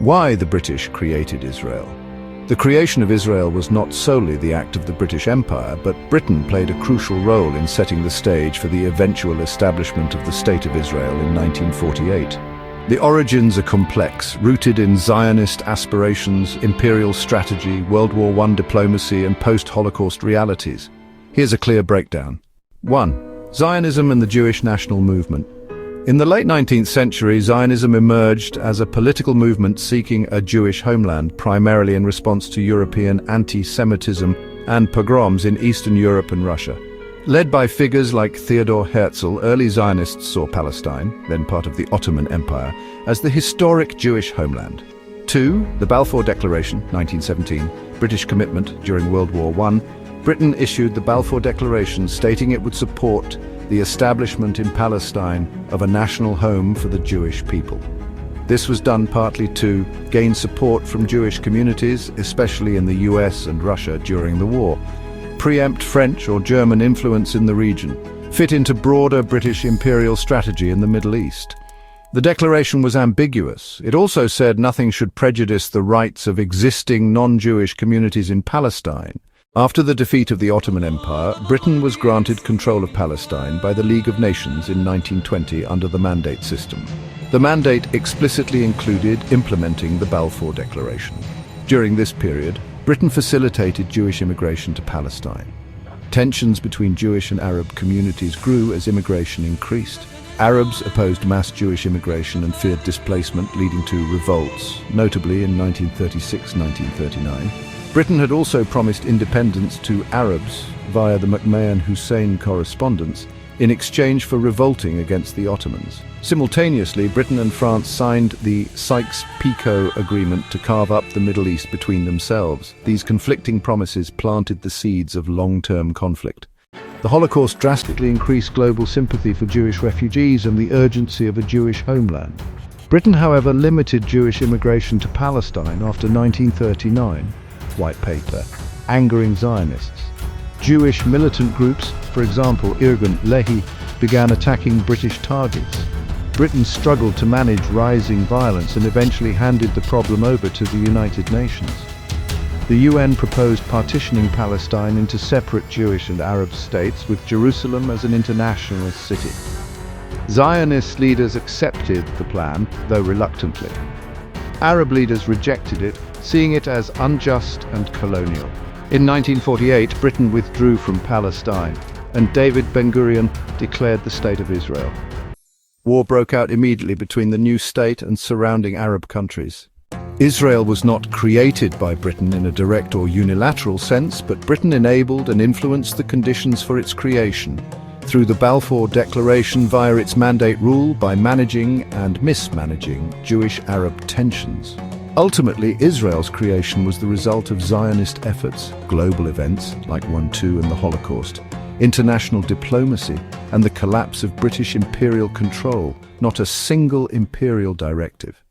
Why the British created Israel? The creation of Israel was not solely the act of the British Empire, but Britain played a crucial role in setting the stage for the eventual establishment of the State of Israel in 1948. The origins are complex, rooted in Zionist aspirations, imperial strategy, World War I diplomacy, and post-Holocaust realities. Here's a clear breakdown. 1. Zionism and the Jewish national movement. In the late 19th century, Zionism emerged as a political movement seeking a Jewish homeland, primarily in response to European anti-Semitism and pogroms in Eastern Europe and Russia. Led by figures like Theodor Herzl, early Zionists saw Palestine, then part of the Ottoman Empire, as the historic Jewish homeland. 2. The Balfour Declaration, 1917, British commitment during World War I. Britain issued the Balfour Declaration stating it would support the establishment in Palestine of a national home for the Jewish people. This was done partly to gain support from Jewish communities, especially in the US and Russia during the war, preempt French or German influence in the region, fit into broader British imperial strategy in the Middle East. The declaration was ambiguous. It also said nothing should prejudice the rights of existing non-Jewish communities in Palestine. After the defeat of the Ottoman Empire, Britain was granted control of Palestine by the League of Nations in 1920 under the Mandate system. The mandate explicitly included implementing the Balfour Declaration. During this period, Britain facilitated Jewish immigration to Palestine. Tensions between Jewish and Arab communities grew as immigration increased. Arabs opposed mass Jewish immigration and feared displacement, leading to revolts, notably in 1936-1939. Britain had also promised independence to Arabs via the McMahon-Hussein correspondence in exchange for revolting against the Ottomans. Simultaneously, Britain and France signed the Sykes-Picot Agreement to carve up the Middle East between themselves. These conflicting promises planted the seeds of long-term conflict. The Holocaust drastically increased global sympathy for Jewish refugees and the urgency of a Jewish homeland. Britain, however, limited Jewish immigration to Palestine after 1939. White Paper, angering Zionists. Jewish militant groups, for example Irgun Lehi, began attacking British targets. Britain struggled to manage rising violence and eventually handed the problem over to the United Nations. The UN proposed partitioning Palestine into separate Jewish and Arab states, with Jerusalem as an internationalist city. Zionist leaders accepted the plan, though reluctantly. Arab leaders rejected it, seeing it as unjust and colonial. In 1948, Britain withdrew from Palestine, and David Ben-Gurion declared the State of Israel. War broke out immediately between the new state and surrounding Arab countries. Israel was not created by Britain in a direct or unilateral sense, but Britain enabled and influenced the conditions for its creation through the Balfour Declaration via its mandate rule, by managing and mismanaging Jewish-Arab tensions. Ultimately, Israel's creation was the result of Zionist efforts, global events like 1-2 and the Holocaust, international diplomacy, and the collapse of British imperial control, not a single imperial directive.